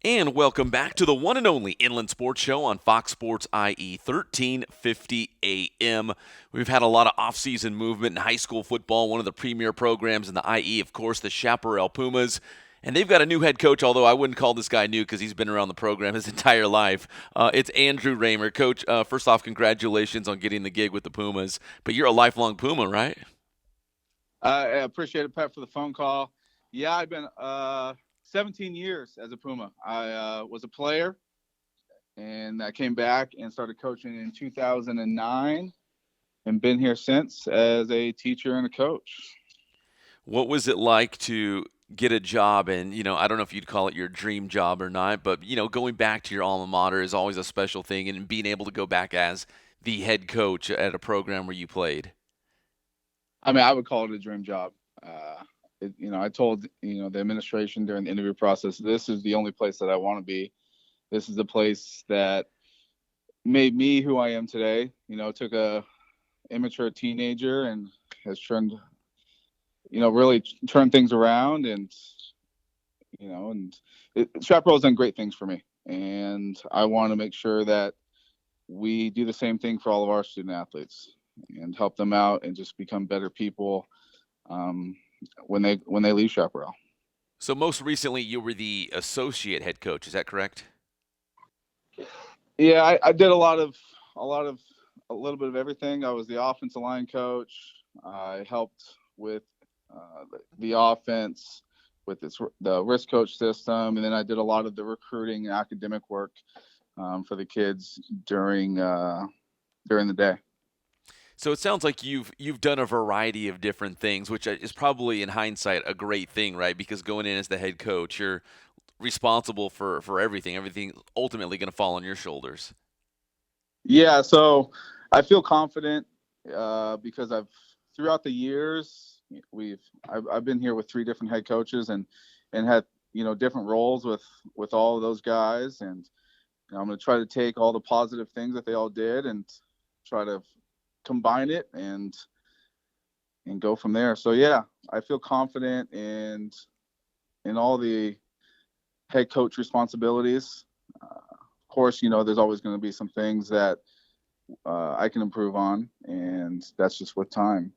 And welcome back to the one and only Inland Sports Show on Fox Sports IE 1350 AM. We've had a lot of off-season movement in high school football. One of the premier programs in the IE, of course, the Chaparral Pumas. And they've got a new head coach, although I wouldn't call this guy new because he's been around the program his entire life. It's Andrew Raymer. Coach, first off, congratulations on getting the gig with the Pumas. But you're a lifelong Puma, right? I appreciate it, Pep, for the phone call. Yeah, I've been 17 years as a Puma. I was a player, and I came back and started coaching in 2009, and been here since as a teacher and a coach. What was it like to get a job and, I don't know if you'd call it your dream job or not, but, going back to your alma mater is always a special thing and being able to go back as the head coach at a program where you played. I mean, I would call it a dream job. I told the administration during the interview process, this is the only place that I want to be. This is the place that made me who I am today. Took a immature teenager and has turned really turn things around, and Chaparral's done great things for me, and I want to make sure that we do the same thing for all of our student athletes and help them out and just become better people um, when they leave Chaparral. So most recently you were the associate head coach, is that correct? Yeah, I did a little bit of everything. I was the offensive line coach. I helped with the offense, with the risk coach system, and then I did a lot of the recruiting and academic work for the kids during the day. So it sounds like you've done a variety of different things, which is probably in hindsight a great thing, right? Because going in as the head coach, you're responsible for everything. Everything ultimately going to fall on your shoulders. Yeah, so I feel confident because I've throughout the years I've been here with three different head coaches and had different roles with all of those guys, and I'm going to try to take all the positive things that they all did and try to combine it and go from there. So yeah, I feel confident in all the head coach responsibilities. Of course, there's always going to be some things that I can improve on, and that's just with time.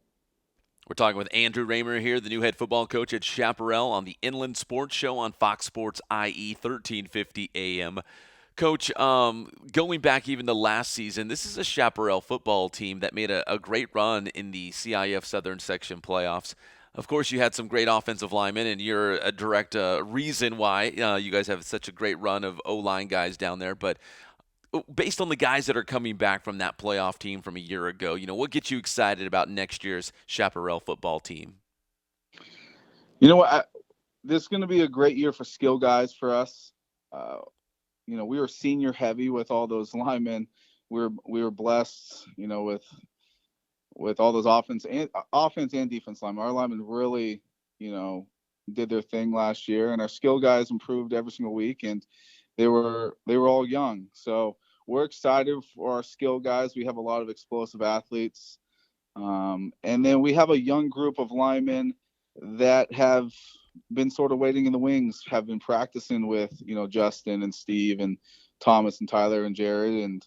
We're talking with Andrew Raymer here, the new head football coach at Chaparral on the Inland Sports Show on Fox Sports IE 1350 AM. Coach, going back even to last season, this is a Chaparral football team that made a great run in the CIF Southern Section playoffs. Of course, you had some great offensive linemen, and you're a direct reason why you guys have such a great run of O-line guys down there. But based on the guys that are coming back from that playoff team from a year ago, what gets you excited about next year's Chaparral football team? You know what? This is going to be a great year for skill guys for us. Uh, we were senior heavy with all those linemen. We were blessed, with all those offense and defense linemen. Our linemen really, you know, did their thing last year, and our skill guys improved every single week, and they were all young. So we're excited for our skill guys. We have a lot of explosive athletes, and then we have a young group of linemen that have been sort of waiting in the wings, have been practicing with Justin and Steve and Thomas and Tyler and Jared, and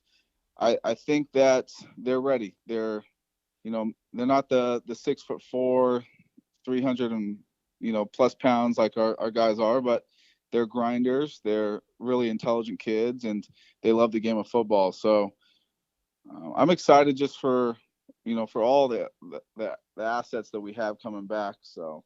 I think that they're ready. They're not the 6'4", 300 and plus pounds like our guys are, but they're grinders. They're really intelligent kids, and they love the game of football. So I'm excited just for all the assets that we have coming back. So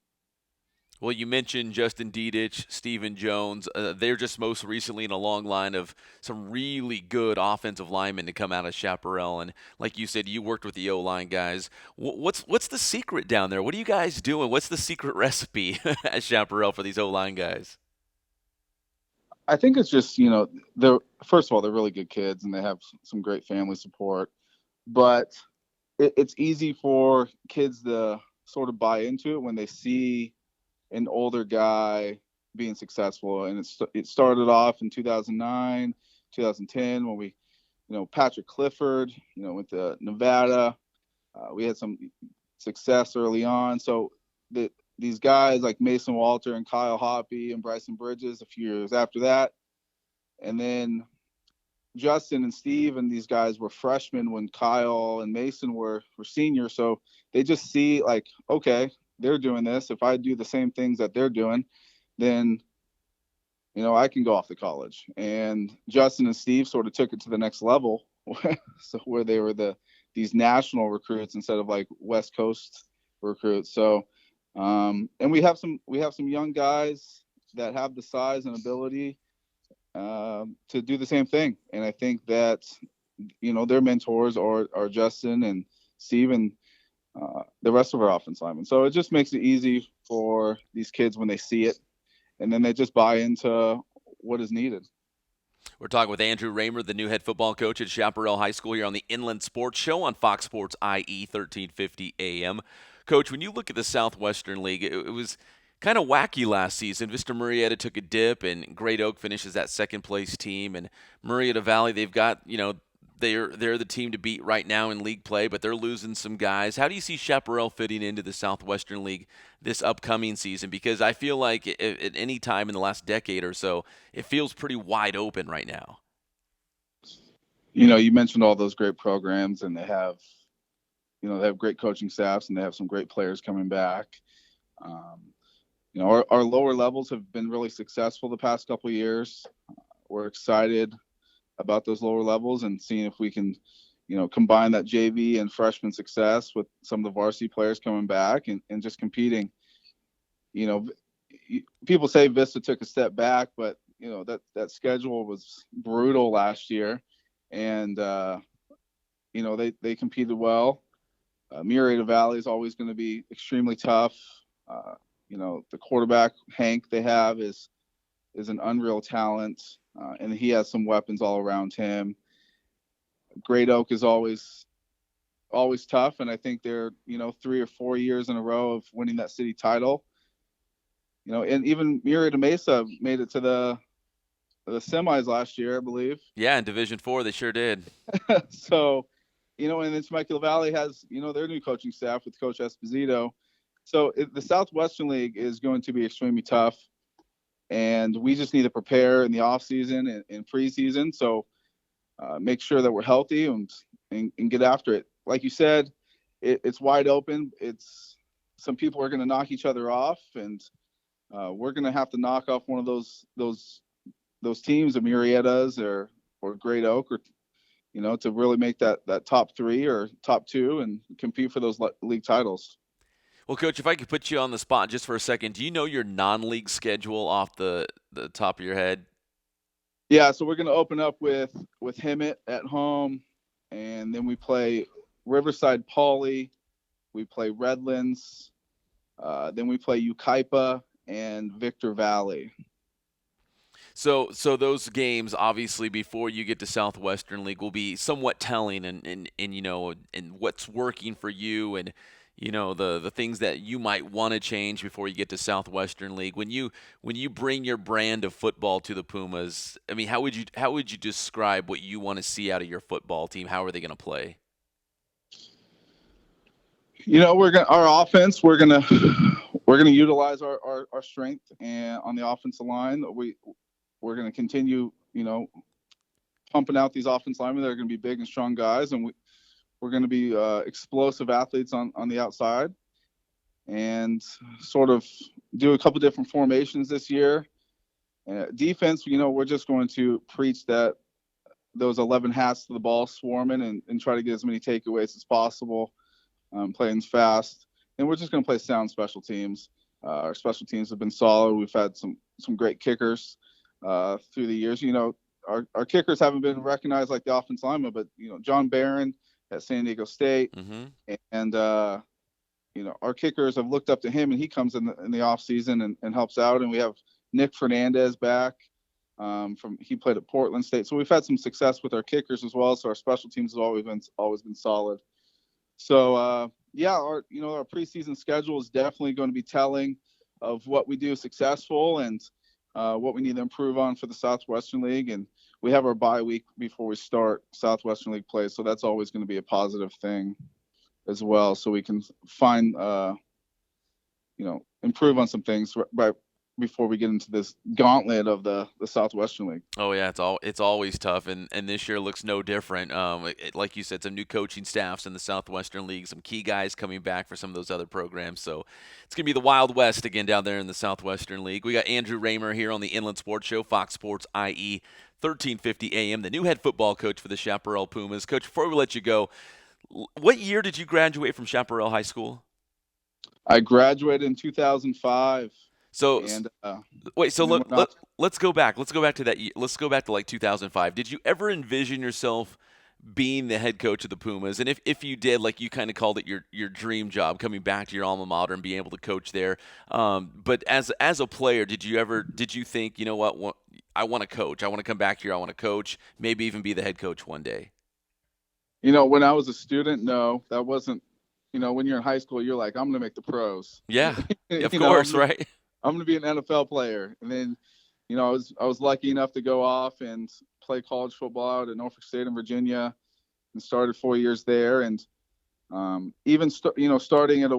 Well, you mentioned Justin Dedich, Stephen Jones. They're just most recently in a long line of some really good offensive linemen to come out of Chaparral. And like you said, you worked with the O-line guys. What's the secret down there? What are you guys doing? What's the secret recipe at Chaparral for these O-line guys? I think it's just they're first of all they're really good kids and they have some great family support, but it's easy for kids to sort of buy into it when they see an older guy being successful. And it started off in 2009, 2010 when Patrick Clifford, went to Nevada. We had some success early on. So these guys like Mason Walter and Kyle Hoppy and Bryson Bridges a few years after that, And then Justin and Steve and these guys were freshmen when Kyle and Mason were seniors. So they just see like, okay, they're doing this. If I do the same things that they're doing, then I can go off to college. And Justin and Steve sort of took it to the next level, so where they were these national recruits instead of like West Coast recruits. So, and we have some young guys that have the size and ability to do the same thing. And I think that their mentors are Justin and Steve and the rest of our offense linemen. So it just makes it easy for these kids when they see it, and then they just buy into what is needed. We're talking with Andrew Raymer, the new head football coach at Chaparral High School here on the Inland Sports Show on Fox Sports IE 1350 AM. Coach, when you look at the Southwestern League, it was kind of wacky last season. Vista Murrieta took a dip, and Great Oak finishes that second place team. And Murrieta Valley, they've got, they're the team to beat right now in league play, but they're losing some guys. How do you see Chaparral fitting into the Southwestern League this upcoming season? Because I feel like at any time in the last decade or so, it feels pretty wide open right now. You mentioned all those great programs, and they have great coaching staffs, and they have some great players coming back. Um, our lower levels have been really successful the past couple of years. We're excited about those lower levels and seeing if we can, combine that JV and freshman success with some of the varsity players coming back and just competing. You know, People say Vista took a step back, but that schedule was brutal last year, and they competed well. Murrieta Valley is always going to be extremely tough. Uh, the quarterback Hank they have is an unreal talent, and he has some weapons all around him. Great Oak is always tough, and I think they're 3 or 4 years in a row of winning that city title. And even Murrieta Mesa made it to the semis last year, I believe. Yeah, in Division Four, they sure did. So, and then Temecula Valley has their new coaching staff with Coach Esposito. So the Southwestern League is going to be extremely tough, and we just need to prepare in the off season and preseason. So make sure that we're healthy and get after it. Like you said, it's wide open. It's some people are going to knock each other off, and we're going to have to knock off one of those teams, the Murrietas or Great Oak, or to really make that top three or top two and compete for those league titles. Well, Coach, if I could put you on the spot just for a second, do you know your non-league schedule off the top of your head? Yeah, so we're going to open up with Hemet at home, and then we play Riverside Pauley, we play Redlands, then we play Ukaipa and Victor Valley. So those games, obviously, before you get to Southwestern League, will be somewhat telling, and what's working for you, and the things that you might want to change before you get to Southwestern League. When you bring your brand of football to the Pumas, I mean, how would you describe what you want to see out of your football team? How are they going to play? Our offense. We're gonna utilize our strength and on the offensive line. We're gonna continue, pumping out these offensive linemen that are gonna be big and strong guys, and we're gonna be explosive athletes on the outside, and sort of do a couple different formations this year. Defense, we're just going to preach that those 11 hats to the ball swarming and try to get as many takeaways as possible, playing fast. And we're just going to play sound special teams. Our special teams have been solid. We've had some great kickers through the years. Our kickers haven't been recognized like the offensive lineman, but John Barron at San Diego State, Mm-hmm. and our kickers have looked up to him, and he comes in the off season and helps out. And we have Nick Fernandez back he played at Portland State, so we've had some success with our kickers as well. So our special teams have always been solid. So our preseason schedule is definitely going to be telling of what we do successful and what we need to improve on for the Southwestern League. And we have our bye week before we start Southwestern League play, so that's always going to be a positive thing as well. So we can find improve on some things. Right. before we get into this gauntlet of the Southwestern League. Oh yeah, it's always tough, and this year looks no different. Like you said, some new coaching staffs in the Southwestern League, some key guys coming back for some of those other programs. So it's gonna be the Wild West again down there in the Southwestern League. We got Andrew Raymer here on the Inland Sports Show, Fox Sports IE, 1350 AM, the new head football coach for the Chaparral Pumas. Coach, before we let you go, what year did you graduate from Chaparral High School? I graduated in 2005, So and wait, so and then let, went on. let, let's go back. Let's go back to that. Let's go back to like 2005. Did you ever envision yourself being the head coach of the Pumas? And if you did, like you kind of called it your dream job, coming back to your alma mater and being able to coach there. But as a player, did you think, you know what I want to coach? I want to come back here. I want to coach. Maybe even be the head coach one day. When I was a student, no, that wasn't. When you're in high school, you're like, I'm going to make the pros. Yeah, of you know, I'm course, gonna, right? I'm going to be an NFL player. And then, I was lucky enough to go off and play college football out at Norfolk State in Virginia, and started 4 years there. And even starting at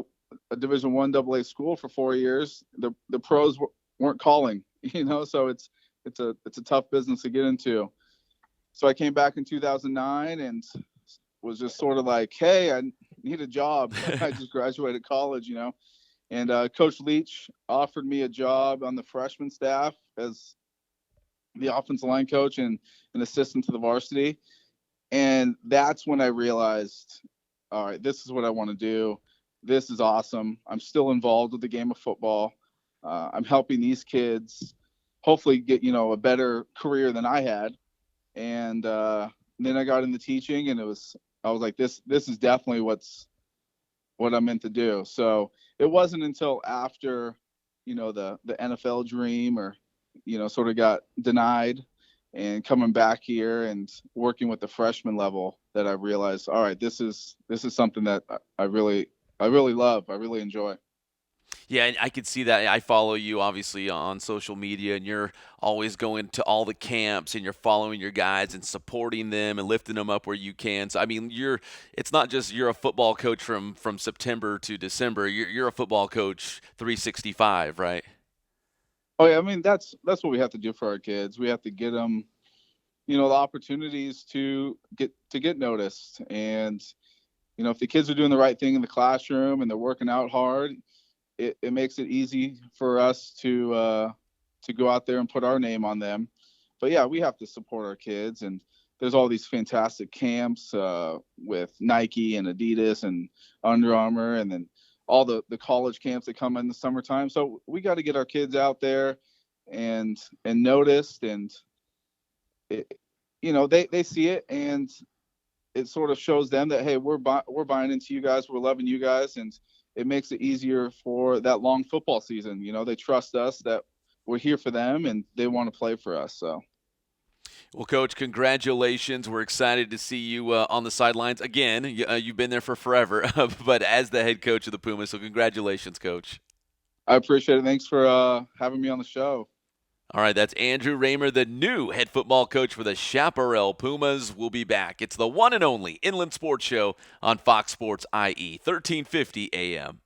a Division I AA school for 4 years, the pros weren't calling. So it's a tough business to get into. So I came back in 2009 and was just sort of like, hey, I need a job. I just graduated college, and Coach Leach offered me a job on the freshman staff as the offensive line coach and an assistant to the varsity. And that's when I realized, all right, this is what I want to do. This is awesome. I'm still involved with the game of football. I'm helping these kids hopefully get, a better career than I had. And then I got into teaching, and I was like, this is definitely what I'm meant to do. So it wasn't until after, the NFL dream or, sort of got denied, and coming back here and working with the freshman level that I realized, all right, this is something that I really love. I really enjoy. Yeah, and I could see that. I follow you obviously on social media, and you're always going to all the camps, and you're following your guys and supporting them and lifting them up where you can. So I mean, it's not just you're a football coach from September to December. You're a football coach 365, right? Oh yeah, I mean that's what we have to do for our kids. We have to get them, the opportunities to get noticed. And if the kids are doing the right thing in the classroom and they're working out hard, it makes it easy for us to go out there and put our name on them. But yeah, we have to support our kids, and there's all these fantastic camps with Nike and Adidas and Under Armour, and then all the college camps that come in the summertime. So we got to get our kids out there and noticed, and they see it, and it sort of shows them that, hey, we're buying into you guys, we're loving you guys, and it makes it easier for that long football season. They trust us that we're here for them, and they want to play for us. So. Well, Coach, congratulations. We're excited to see you on the sidelines again. You've been there for forever, but as the head coach of the Pumas. So congratulations, Coach. I appreciate it. Thanks for having me on the show. All right, that's Andrew Raymer, the new head football coach for the Chaparral Pumas. We'll be back. It's the one and only Inland Sports Show on Fox Sports IE, 1350 AM.